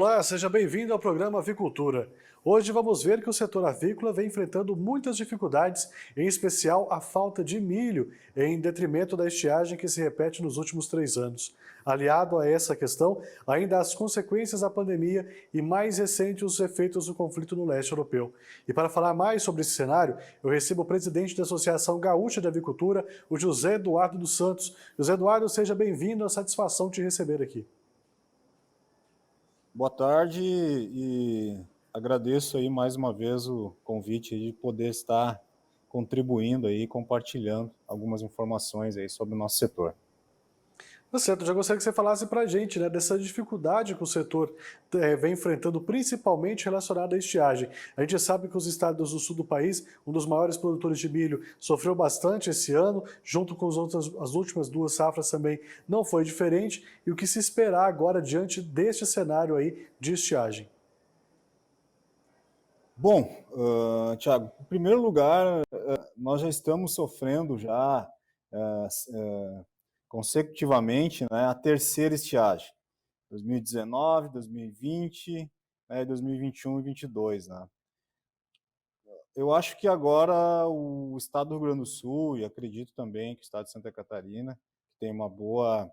Olá, seja bem-vindo ao programa Avicultura. Hoje vamos ver que o setor avícola vem enfrentando muitas dificuldades, em especial a falta de milho, em detrimento da estiagem que se repete nos últimos 3 anos. Aliado a essa questão, ainda as consequências da pandemia e, mais recente, os efeitos do conflito no leste europeu. E para falar mais sobre esse cenário, eu recebo o presidente da Associação Gaúcha de Avicultura, o José Eduardo dos Santos. José Eduardo, seja bem-vindo, é uma satisfação te receber aqui. Boa tarde e agradeço aí mais uma vez o convite de poder estar contribuindo aí, compartilhando algumas informações aí sobre o nosso setor. Tá certo, eu já gostaria que você falasse para a gente, né, dessa dificuldade que o setor vem enfrentando, principalmente relacionada à estiagem. A gente sabe que os estados do sul do país, um dos maiores produtores de milho, sofreu bastante esse ano, junto com as últimas duas safras também não foi diferente, e o que se esperar agora diante deste cenário aí de estiagem? Bom, Thiago, em primeiro lugar, nós já estamos sofrendo já consecutivamente, né, a terceira estiagem, 2019, 2020, 2021 e 2022, né? Eu acho que agora o estado do Rio Grande do Sul, e acredito também que o estado de Santa Catarina, que tem uma boa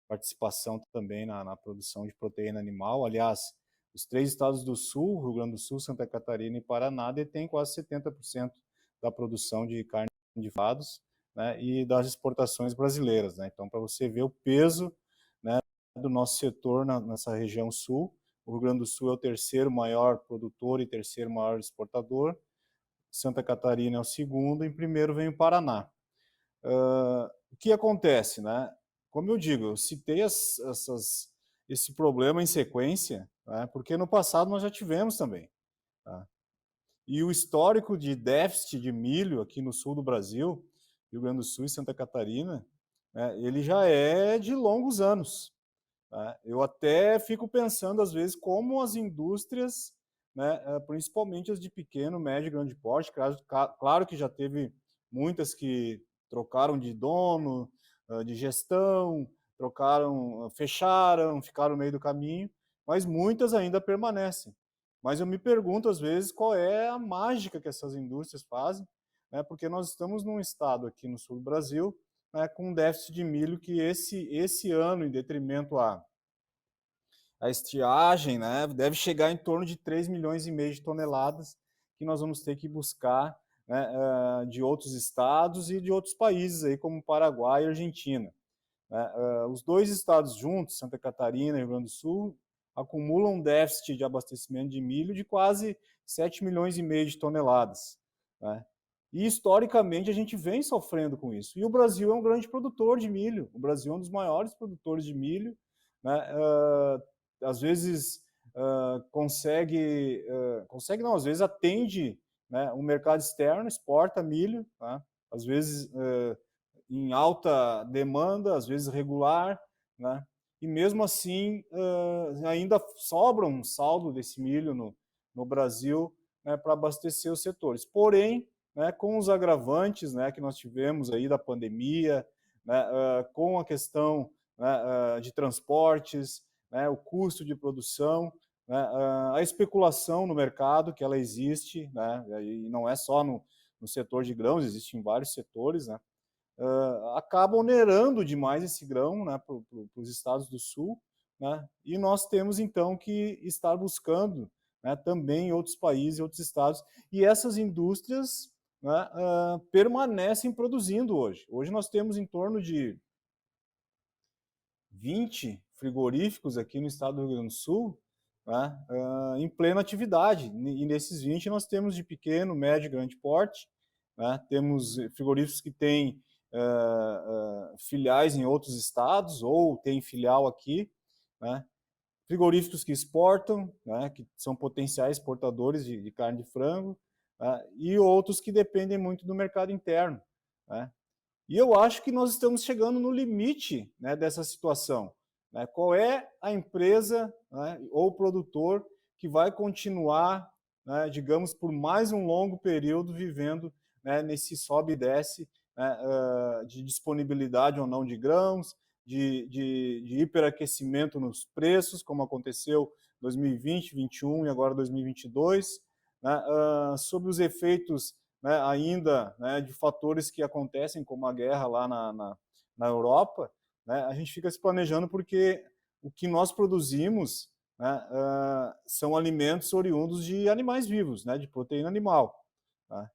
participação também na produção de proteína animal. Aliás, os três estados do Sul, Rio Grande do Sul, Santa Catarina e Paraná, detêm quase 70% da produção de carne de vados, né, e das exportações brasileiras, né? Então, para você ver o peso, né, do nosso setor nessa região sul, o Rio Grande do Sul é o terceiro maior produtor e terceiro maior exportador, Santa Catarina é o segundo, em primeiro vem o Paraná. O que acontece, né? Como eu digo, eu citei esse problema em sequência, né, porque no passado nós já tivemos também. Tá? E o histórico de déficit de milho aqui no sul do Brasil, Rio Grande do Sul e Santa Catarina, né, ele já é de longos anos. Tá? Eu até fico pensando, às vezes, como as indústrias, né, principalmente as de pequeno, médio e grande porte, claro que já teve muitas que trocaram de dono, de gestão, trocaram, fecharam, ficaram no meio do caminho, mas muitas ainda permanecem. Mas eu me pergunto, às vezes, qual é a mágica que essas indústrias fazem, né, porque nós estamos num estado aqui no sul do Brasil, né, com um déficit de milho que esse ano, em detrimento a estiagem, né, deve chegar em torno de 3,5 milhões de toneladas que nós vamos ter que buscar, né, de outros estados e de outros países, aí, como Paraguai e Argentina. Né? Os dois estados juntos, Santa Catarina e Rio Grande do Sul, acumulam um déficit de abastecimento de milho de quase 7,5 milhões de toneladas. Né? E, historicamente, a gente vem sofrendo com isso. E o Brasil é um grande produtor de milho. O Brasil é um dos maiores produtores de milho. Né? Às vezes consegue não, às vezes atende, né, o mercado externo, exporta milho, né? Às vezes em alta demanda, às vezes regular, né? E mesmo assim ainda sobra um saldo desse milho no Brasil, né, para abastecer os setores. Porém, né, com os agravantes, né, que nós tivemos aí da pandemia, né, com a questão, né, de transportes, né, o custo de produção, né, a especulação no mercado, que ela existe, né, e não é só no setor de grãos, existe em vários setores, né, acaba onerando demais esse grão, né, para os estados do sul, né, e nós temos então que estar buscando, né, também em outros países, outros estados, e essas indústrias, né, permanecem produzindo hoje. Hoje nós temos em torno de 20 frigoríficos aqui no estado do Rio Grande do Sul, né, em plena atividade. E nesses 20 nós temos de pequeno, médio e grande porte. Né, temos frigoríficos que têm filiais em outros estados ou têm filial aqui. Né, frigoríficos que exportam, né, que são potenciais exportadores de carne de frango, né, e outros que dependem muito do mercado interno. Né. E eu acho que nós estamos chegando no limite, né, dessa situação. Né? Qual é a empresa, né, ou o produtor que vai continuar, né, digamos, por mais um longo período vivendo, né, nesse sobe e desce, né, de disponibilidade ou não de grãos, de hiperaquecimento nos preços, como aconteceu 2020, 2021 e agora 2022, né, sobre os efeitos, né, ainda, né, de fatores que acontecem, como a guerra lá na Europa, né, a gente fica se planejando porque o que nós produzimos, né, são alimentos oriundos de animais vivos, né, de proteína animal. Tá?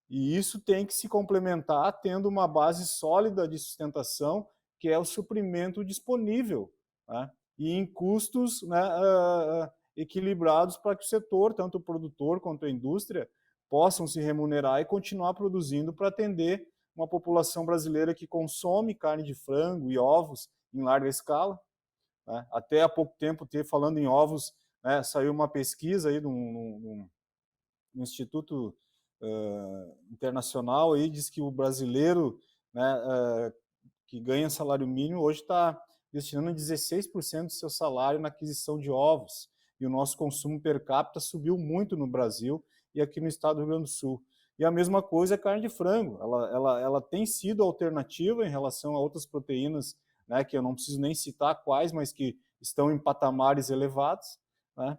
E isso tem que se complementar tendo uma base sólida de sustentação, que é o suprimento disponível, né? E em custos, né, equilibrados para que o setor, tanto o produtor quanto a indústria, possam se remunerar e continuar produzindo para atender uma população brasileira que consome carne de frango e ovos em larga escala. Né? Até há pouco tempo, falando em ovos, né, saiu uma pesquisa aí de um instituto internacional, aí diz que o brasileiro, né, que ganha salário mínimo hoje está destinando 16% do seu salário na aquisição de ovos. E o nosso consumo per capita subiu muito no Brasil e aqui no estado do Rio Grande do Sul. E a mesma coisa é a carne de frango. Ela tem sido alternativa em relação a outras proteínas, né, que eu não preciso nem citar quais, mas que estão em patamares elevados, né,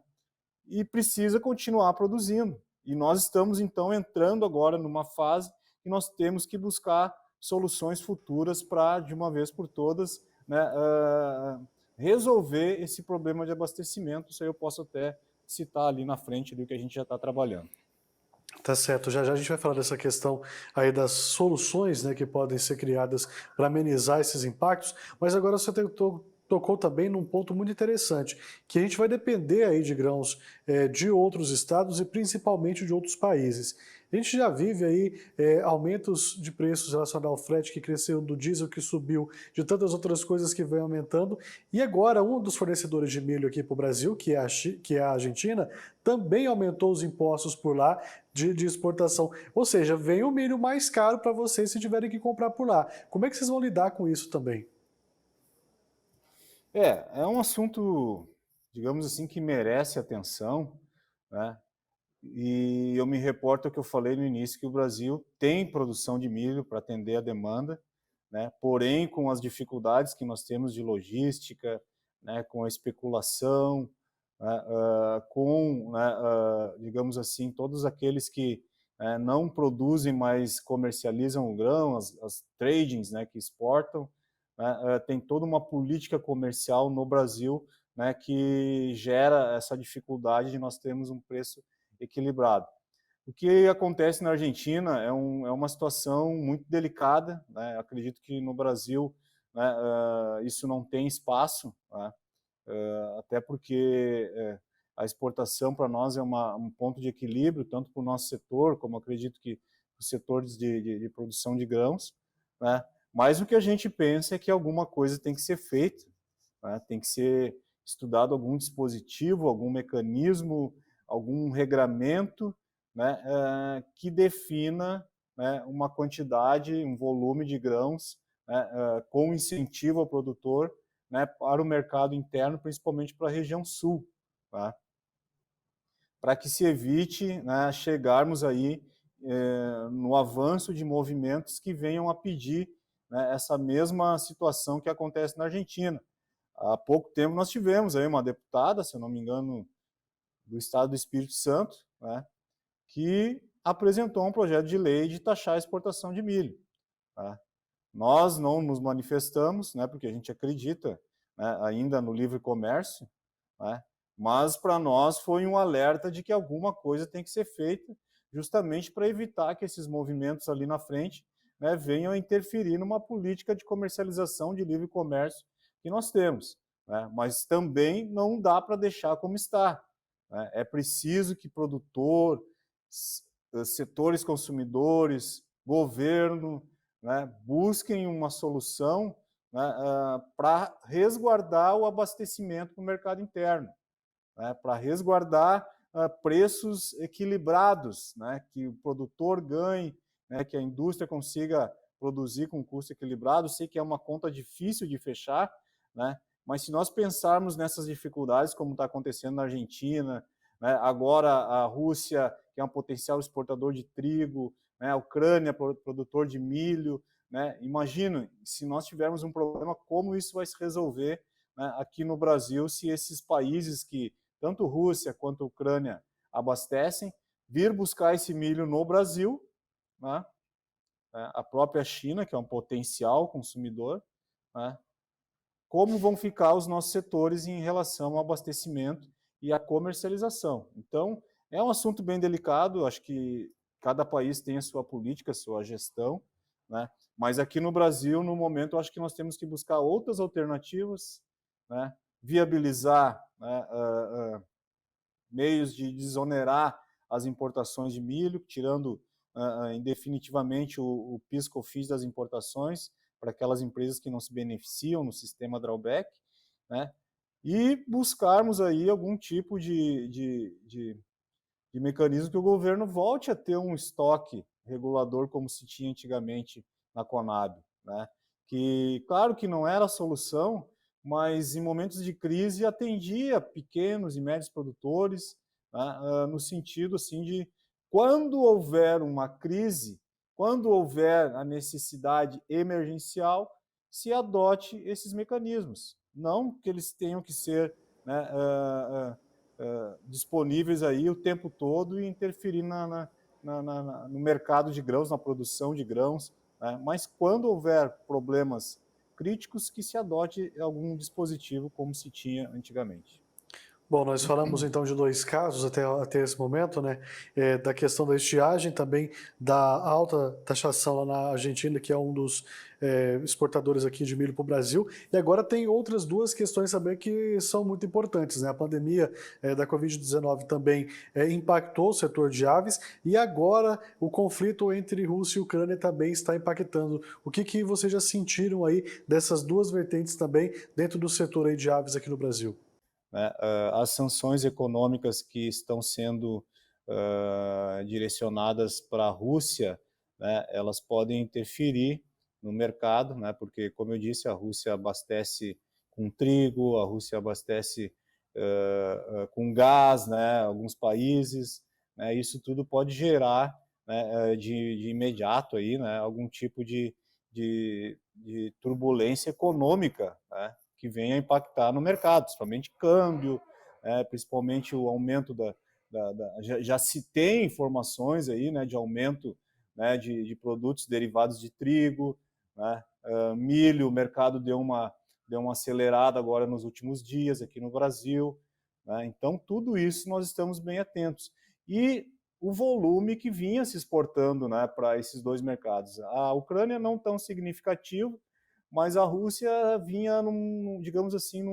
e precisa continuar produzindo. E nós estamos, então, entrando agora numa fase que nós temos que buscar soluções futuras para, de uma vez por todas, né, resolver esse problema de abastecimento. Isso aí eu posso até citar ali na frente do que a gente já está trabalhando. Tá certo, já já a gente vai falar dessa questão aí das soluções, né, que podem ser criadas para amenizar esses impactos, mas agora você tocou também num ponto muito interessante, que a gente vai depender aí de grãos de outros estados e principalmente de outros países. A gente já vive aí aumentos de preços relacionados ao frete que cresceu, do diesel que subiu, de tantas outras coisas que vem aumentando, e agora um dos fornecedores de milho aqui para o Brasil, que é a Argentina, também aumentou os impostos por lá de exportação. Ou seja, vem o milho mais caro para vocês se tiverem que comprar por lá. Como é que vocês vão lidar com isso também? É um assunto, digamos assim, que merece atenção, né? E eu me reporto ao que eu falei no início, que o Brasil tem produção de milho para atender a demanda, né? Porém, com as dificuldades que nós temos de logística, né? Com a especulação, né? Com, né? Digamos assim, todos aqueles que não produzem, mas comercializam o grão, as tradings, né? Que exportam, né? Tem toda uma política comercial no Brasil, né? Que gera essa dificuldade de nós termos um preço equilibrado. O que acontece na Argentina é uma situação muito delicada, né? Acredito que no Brasil, né, isso não tem espaço, né? Até porque a exportação para nós é um ponto de equilíbrio, tanto para o nosso setor, como acredito que os setores de produção de grãos, né? Mas o que a gente pensa é que alguma coisa tem que ser feita, né? Tem que ser estudado algum dispositivo, algum mecanismo, algum regramento, né, que defina, né, uma quantidade, um volume de grãos, né, com incentivo ao produtor, né, para o mercado interno, principalmente para a região sul, tá? Para que se evite, né, chegarmos aí no avanço de movimentos que venham a pedir, né, essa mesma situação que acontece na Argentina. Há pouco tempo nós tivemos aí uma deputada, se eu não me engano, do estado do Espírito Santo, né, que apresentou um projeto de lei de taxar a exportação de milho. Tá? Nós não nos manifestamos, né, porque a gente acredita, né, ainda no livre comércio, né, mas para nós foi um alerta de que alguma coisa tem que ser feita justamente para evitar que esses movimentos ali na frente, né, venham a interferir numa política de comercialização de livre comércio que nós temos. Né, mas também não dá para deixar como está. Né, é preciso que produtor, setores consumidores, governo, né, busquem uma solução, né, para resguardar o abastecimento no mercado interno, né, para resguardar preços equilibrados, né, que o produtor ganhe, né, que a indústria consiga produzir com custo equilibrado. Sei que é uma conta difícil de fechar, né, mas se nós pensarmos nessas dificuldades, como está acontecendo na Argentina, né, agora a Rússia, que é um potencial exportador de trigo, né, a Ucrânia, produtor de milho, né, imagina, se nós tivermos um problema, como isso vai se resolver, né, aqui no Brasil, se esses países que tanto Rússia quanto Ucrânia abastecem, vir buscar esse milho no Brasil, né? A própria China, que é um potencial consumidor, né? Como vão ficar os nossos setores em relação ao abastecimento e à comercialização. Então, é um assunto bem delicado, acho que cada país tem a sua política, a sua gestão, né? Mas aqui no Brasil, no momento, eu acho que nós temos que buscar outras alternativas, né? Viabilizar, né, meios de desonerar as importações de milho, tirando definitivamente o PIS/COFINS das importações para aquelas empresas que não se beneficiam no sistema drawback, né? E buscarmos aí algum tipo de mecanismo que o governo volte a ter um estoque regulador como se tinha antigamente na Conab, né? Que, claro que não era a solução, mas em momentos de crise atendia pequenos e médios produtores, né, no sentido assim de quando houver uma crise, quando houver a necessidade emergencial, se adote esses mecanismos. Não que eles tenham que ser, né, disponíveis aí o tempo todo e interferir no mercado de grãos, na produção de grãos, né? Mas quando houver problemas críticos, que se adote algum dispositivo como se tinha antigamente. Bom, nós falamos então de dois casos até esse momento, né? Da questão da estiagem, também da alta taxação lá na Argentina, que é um dos exportadores aqui de milho para o Brasil. E agora tem outras duas questões também que são muito importantes, né? A pandemia da Covid-19 também impactou o setor de aves e agora o conflito entre Rússia e Ucrânia também está impactando. O que vocês já sentiram aí dessas duas vertentes também dentro do setor aí de aves aqui no Brasil? Né? As sanções econômicas que estão sendo direcionadas para a Rússia, né, elas podem interferir no mercado, né, porque, como eu disse, a Rússia abastece com trigo, a Rússia abastece com gás, né, alguns países, né, isso tudo pode gerar, né, de imediato aí, né, algum tipo de turbulência econômica, né, que venha impactar no mercado, principalmente câmbio, principalmente o aumento já se tem informações aí, né, de aumento, né, de produtos derivados de trigo, né, milho, o mercado deu uma acelerada agora nos últimos dias aqui no Brasil, né, então tudo isso nós estamos bem atentos. E o volume que vinha se exportando, né, para esses dois mercados. A Ucrânia não tão significativo, mas a Rússia vinha, digamos assim,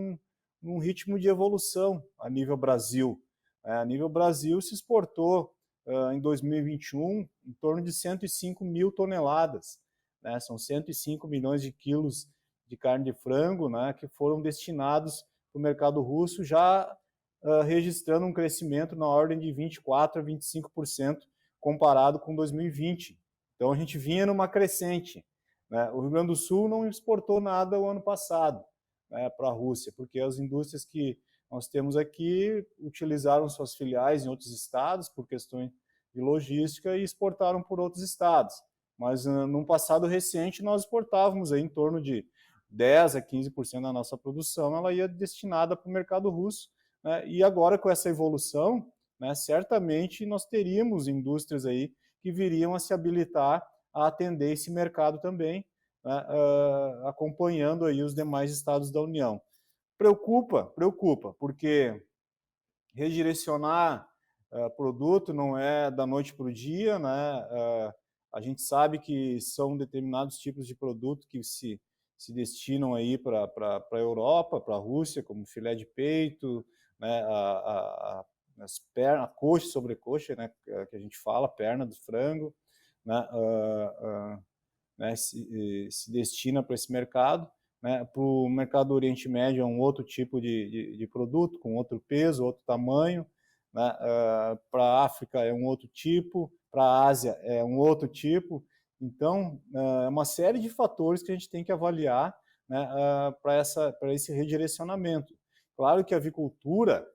num ritmo de evolução a nível Brasil. A nível Brasil se exportou em 2021 em torno de 105 mil toneladas, né? São 105 milhões de quilos de carne de frango, né, que foram destinados para o mercado russo, já registrando um crescimento na ordem de 24% a 25% comparado com 2020. Então a gente vinha numa crescente. Né? O Rio Grande do Sul não exportou nada o ano passado, né, para a Rússia, porque as indústrias que nós temos aqui utilizaram suas filiais em outros estados por questões de logística e exportaram por outros estados. Mas num passado recente nós exportávamos aí em torno de 10% a 15% da nossa produção, ela ia destinada para o mercado russo, né? E agora com essa evolução, né, certamente nós teríamos indústrias aí que viriam a se habilitar a atender esse mercado também, né, acompanhando aí os demais estados da União. Preocupa, porque redirecionar produto não é da noite para o dia, né? A gente sabe que são determinados tipos de produto que se destinam aí para a Europa, para a Rússia, como filé de peito, né? As pernas, a coxa, sobrecoxa, né? Que a gente fala, perna do frango, né? Né, se destina para esse mercado. Né, para o mercado do Oriente Médio é um outro tipo de produto, com outro peso, outro tamanho. Né, para a África é um outro tipo, para a Ásia é um outro tipo. Então, é uma série de fatores que a gente tem que avaliar, né, para esse redirecionamento. Claro que a avicultura,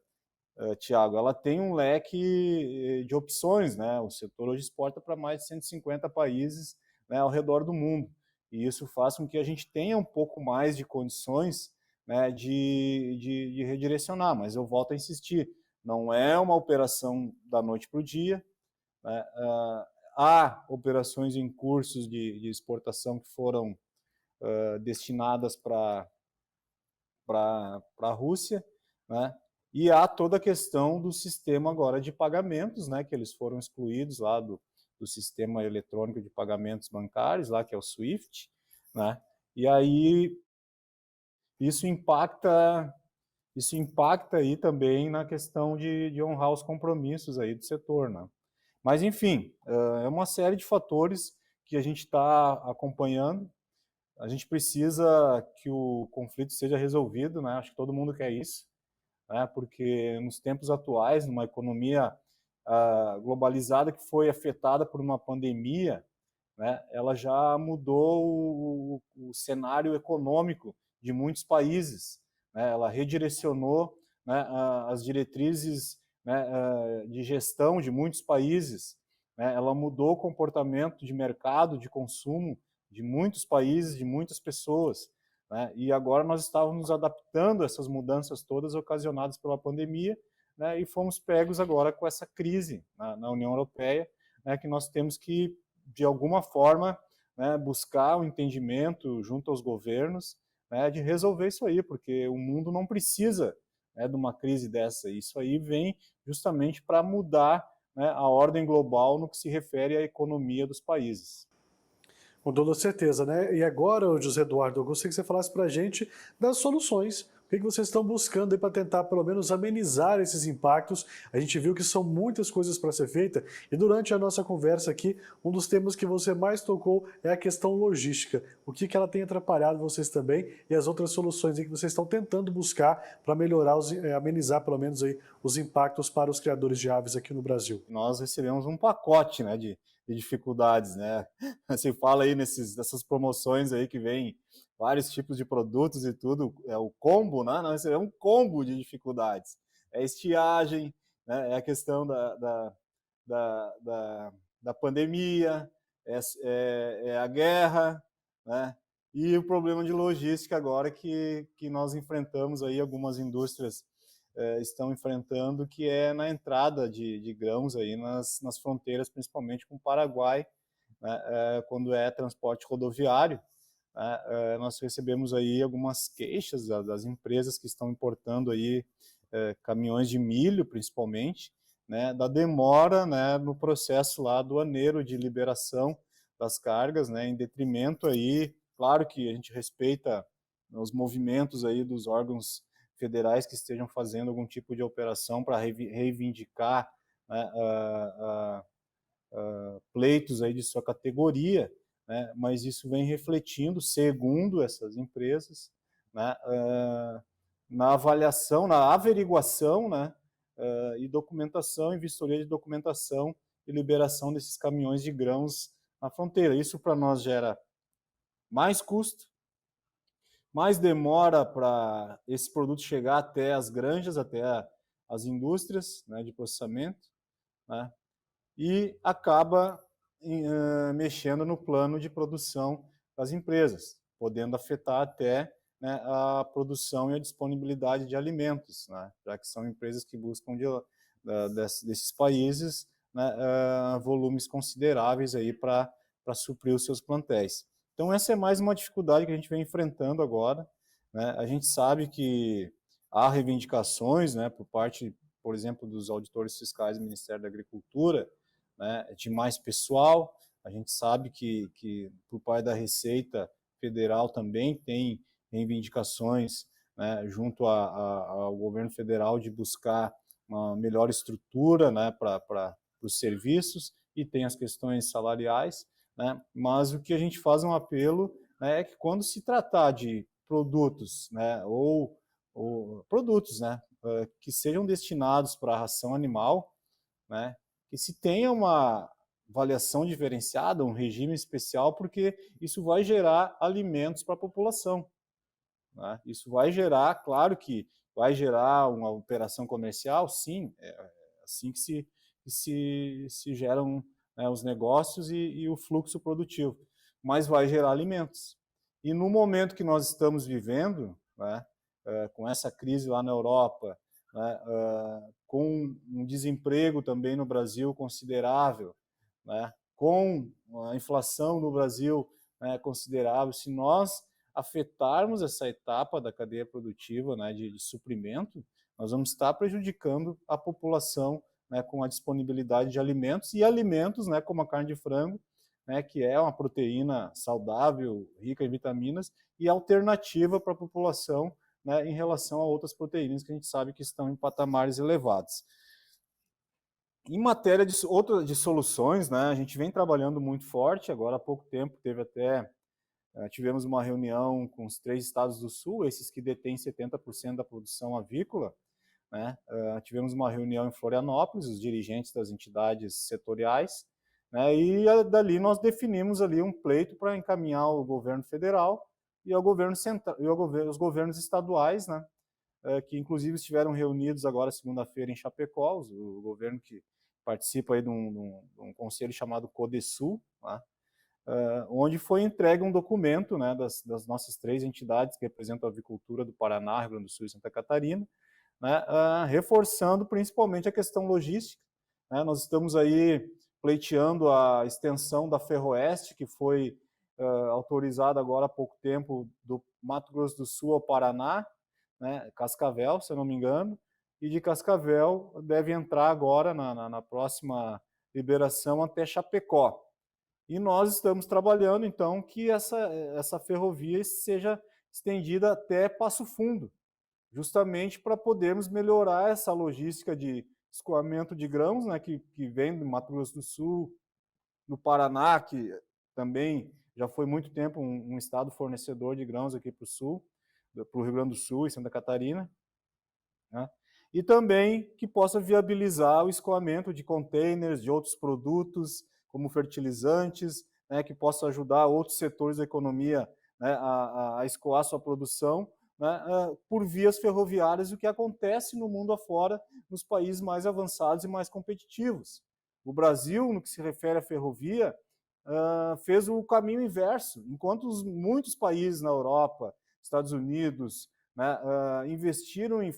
Tiago, ela tem um leque de opções, né? O setor hoje exporta para mais de 150 países, né, ao redor do mundo. E isso faz com que a gente tenha um pouco mais de condições, né, de redirecionar. Mas eu volto a insistir, não é uma operação da noite para o dia, né? Há operações em cursos de exportação que foram destinadas para a Rússia, né? E há toda a questão do sistema agora de pagamentos, né? Que eles foram excluídos lá do sistema eletrônico de pagamentos bancários, lá que é o SWIFT, né? E aí isso impacta aí também na questão de honrar os compromissos aí do setor, né? Mas, enfim, é uma série de fatores que a gente está acompanhando. A gente precisa que o conflito seja resolvido, né? Acho que todo mundo quer isso, né? Porque nos tempos atuais, numa economia globalizada que foi afetada por uma pandemia, né? Ela já mudou o cenário econômico de muitos países, né? Ela redirecionou, né, as diretrizes, né, de gestão de muitos países, né? Ela mudou o comportamento de mercado, de consumo de muitos países, de muitas pessoas, né? E agora nós estávamos nos adaptando a essas mudanças todas ocasionadas pela pandemia, né? E fomos pegos agora com essa crise na União Europeia, né? Que nós temos que, de alguma forma, né, buscar o entendimento junto aos governos, né, de resolver isso aí, porque o mundo não precisa, né, de uma crise dessa. Isso aí vem justamente para mudar, né, a ordem global no que se refere à economia dos países. Com toda certeza, né? E agora, José Eduardo, eu gostaria que você falasse para a gente das soluções. O que vocês estão buscando para tentar, pelo menos, amenizar esses impactos? A gente viu que são muitas coisas para ser feita e durante a nossa conversa aqui, um dos temas que você mais tocou é a questão logística. O que ela tem atrapalhado vocês também e as outras soluções que vocês estão tentando buscar para melhorar, amenizar, pelo menos, aí, os impactos para os criadores de aves aqui no Brasil. Nós recebemos um pacote, né, de dificuldades, né? Você fala aí nessas promoções aí que vem vários tipos de produtos e tudo, é o combo, né? Nós recebemos um combo de dificuldades. É estiagem, né? É a questão da pandemia, é a guerra, né? E o problema de logística agora que nós enfrentamos aí, algumas indústrias estão enfrentando, que é na entrada de grãos aí nas fronteiras, principalmente com o Paraguai, né, quando é transporte rodoviário, né, nós recebemos aí algumas queixas das empresas que estão importando aí caminhões de milho, principalmente, né, da demora, né, no processo lá aduaneiro de liberação das cargas, né, em detrimento aí, claro que a gente respeita os movimentos aí dos órgãos federais que estejam fazendo algum tipo de operação para reivindicar, né, pleitos aí de sua categoria, né, mas isso vem refletindo, segundo essas empresas, né, na avaliação, na averiguação, né, e documentação, e vistoria de documentação e liberação desses caminhões de grãos na fronteira. Isso para nós gera mais custo, mais demora para esse produto chegar até as granjas, até as indústrias, né, de processamento, né, e acaba mexendo no plano de produção das empresas, podendo afetar até, né, a produção e a disponibilidade de alimentos, né, já que são empresas que buscam desses países, né, volumes consideráveis aí para suprir os seus plantéis. Então essa é mais uma dificuldade que a gente vem enfrentando agora, né? A gente sabe que há reivindicações, né, por parte, por exemplo, dos auditores fiscais do Ministério da Agricultura, né, de mais pessoal. A gente sabe que por parte da Receita Federal também tem reivindicações, né, junto ao governo federal, de buscar uma melhor estrutura, né, para os serviços, e tem as questões salariais, né, mas o que a gente faz um apelo, né, é que quando se tratar de produtos, né, ou produtos, né, que sejam destinados para a ração animal, né, que se tenha uma avaliação diferenciada, um regime especial, porque isso vai gerar alimentos para a população, né? Isso vai gerar, claro que vai gerar uma operação comercial, sim, é assim que se geram, né, os negócios e o fluxo produtivo, mas vai gerar alimentos. E no momento que nós estamos vivendo, né, com essa crise lá na Europa, né, com um desemprego também no Brasil considerável, né, com a inflação no Brasil, né, considerável, se nós afetarmos essa etapa da cadeia produtiva, né, de suprimento, nós vamos estar prejudicando a população, né, com a disponibilidade de alimentos, e alimentos, né, como a carne de frango, né, que é uma proteína saudável, rica em vitaminas, e alternativa para a população, né, em relação a outras proteínas que a gente sabe que estão em patamares elevados. Em matéria de soluções, né, a gente vem trabalhando muito forte. Agora há pouco tempo tivemos uma reunião com os 3 estados do Sul, esses que detêm 70% da produção avícola, né? Tivemos uma reunião em Florianópolis, os dirigentes das entidades setoriais, né? E dali nós definimos ali um pleito para encaminhar ao governo federal e ao governo central, e aos governos estaduais, né? Que inclusive estiveram reunidos agora segunda-feira em Chapecó, o governo que participa aí de um conselho chamado CODESUL, né? Onde foi entregue um documento, né, das nossas 3 entidades que representam a avicultura do Paraná, Rio Grande do Sul e Santa Catarina, né, reforçando principalmente a questão logística, né. Nós estamos aí pleiteando a extensão da Ferroeste, que foi autorizada agora há pouco tempo, do Mato Grosso do Sul ao Paraná, né, Cascavel, se eu não me engano, e de Cascavel deve entrar agora na próxima liberação até Chapecó. E nós estamos trabalhando, então, que essa ferrovia seja estendida até Passo Fundo, justamente para podermos melhorar essa logística de escoamento de grãos, né, que vem do Mato Grosso do Sul, do Paraná, que também já foi muito tempo um estado fornecedor de grãos aqui para o Sul, para o Rio Grande do Sul e Santa Catarina, né? E também que possa viabilizar o escoamento de containers, de outros produtos, como fertilizantes, né, que possa ajudar outros setores da economia, né, a escoar sua produção, né, por vias ferroviárias, o que acontece no mundo afora, nos países mais avançados e mais competitivos. O Brasil, no que se refere à ferrovia, fez o caminho inverso, enquanto muitos países na Europa, Estados Unidos, né, investiram em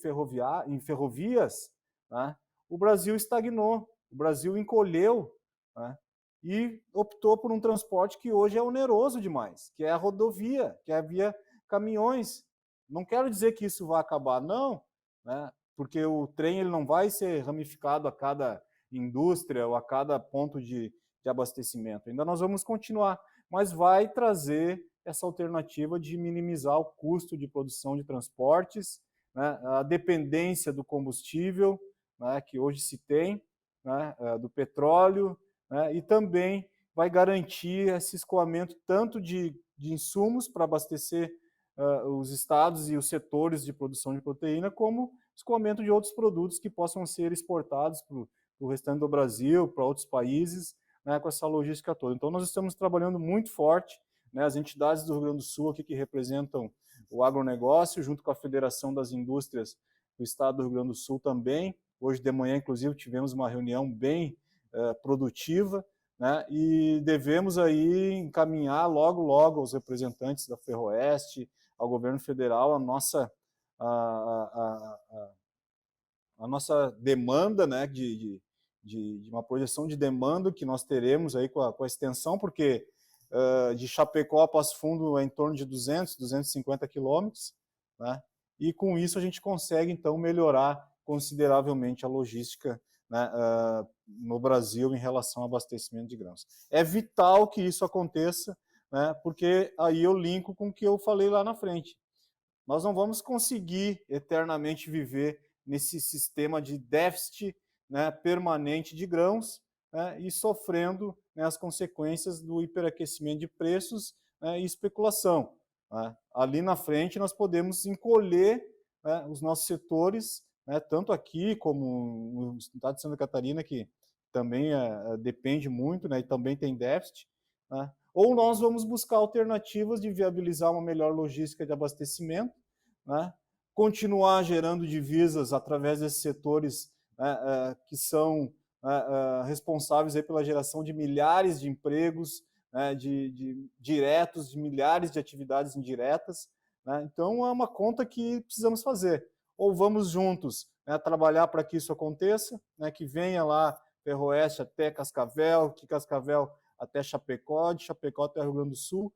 ferrovias, né, o Brasil estagnou, o Brasil encolheu, né, e optou por um transporte que hoje é oneroso demais, que é a rodovia, que é via caminhões. Não quero dizer que isso vai acabar, não, né, porque o trem ele não vai ser ramificado a cada indústria ou a cada ponto de abastecimento. Ainda nós vamos continuar, mas vai trazer essa alternativa de minimizar o custo de produção de transportes, né, a dependência do combustível, né, que hoje se tem, né, do petróleo, né, e também vai garantir esse escoamento tanto de insumos para abastecer os estados e os setores de produção de proteína, como escoamento de outros produtos que possam ser exportados para o restante do Brasil, para outros países, né, com essa logística toda. Então, nós estamos trabalhando muito forte, né, as entidades do Rio Grande do Sul aqui que representam o agronegócio, junto com a Federação das Indústrias do Estado do Rio Grande do Sul também. Hoje de manhã, inclusive, tivemos uma reunião bem produtiva, né, e devemos aí encaminhar logo, logo aos representantes da Ferroeste, ao governo federal, a nossa demanda, né, de uma projeção de demanda que nós teremos aí com a extensão, porque de Chapecó a Passo Fundo é em torno de 200, 250 quilômetros, né, e com isso a gente consegue, então, melhorar consideravelmente a logística, né, no Brasil em relação ao abastecimento de grãos. É vital que isso aconteça, né, porque aí eu linko com o que eu falei lá na frente. Nós não vamos conseguir eternamente viver nesse sistema de déficit, né, permanente de grãos, né, e sofrendo, né, as consequências do hiperaquecimento de preços, né, e especulação, né. Ali na frente nós podemos encolher, né, os nossos setores, né, tanto aqui como no estado de Santa Catarina, que também depende muito, né, e também tem déficit, né, ou nós vamos buscar alternativas de viabilizar uma melhor logística de abastecimento, né, continuar gerando divisas através desses setores, né, que são responsáveis aí pela geração de milhares de empregos, né, de diretos, de milhares de atividades indiretas, né. Então, é uma conta que precisamos fazer. Ou vamos juntos né, trabalhar para que isso aconteça, né, que venha lá Ferroeste até Cascavel, que Cascavel até Chapecó, de Chapecó até Rio Grande do Sul,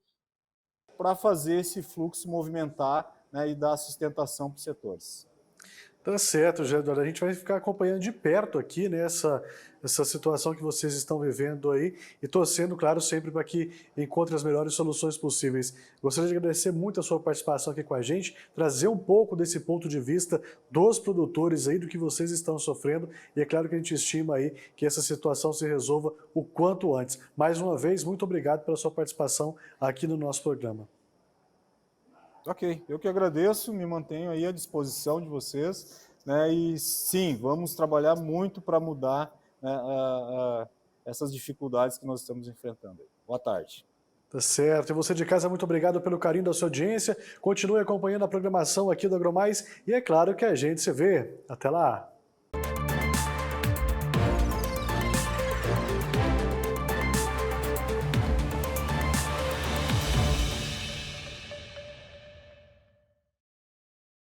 para fazer esse fluxo movimentar, né, e dar sustentação para os setores. Tá certo, Geraldo. A gente vai ficar acompanhando de perto aqui, né, essa situação que vocês estão vivendo aí e torcendo, claro, sempre para que encontre as melhores soluções possíveis. Gostaria de agradecer muito a sua participação aqui com a gente, trazer um pouco desse ponto de vista dos produtores aí, do que vocês estão sofrendo, e é claro que a gente estima aí que essa situação se resolva o quanto antes. Mais uma vez, muito obrigado pela sua participação aqui no nosso programa. Ok, eu que agradeço, me mantenho aí à disposição de vocês, né, e sim, vamos trabalhar muito para mudar, né, essas dificuldades que nós estamos enfrentando. Boa tarde. Tá certo. E você de casa, muito obrigado pelo carinho da sua audiência. Continue acompanhando a programação aqui do AgroMais e é claro que a gente se vê. Até lá!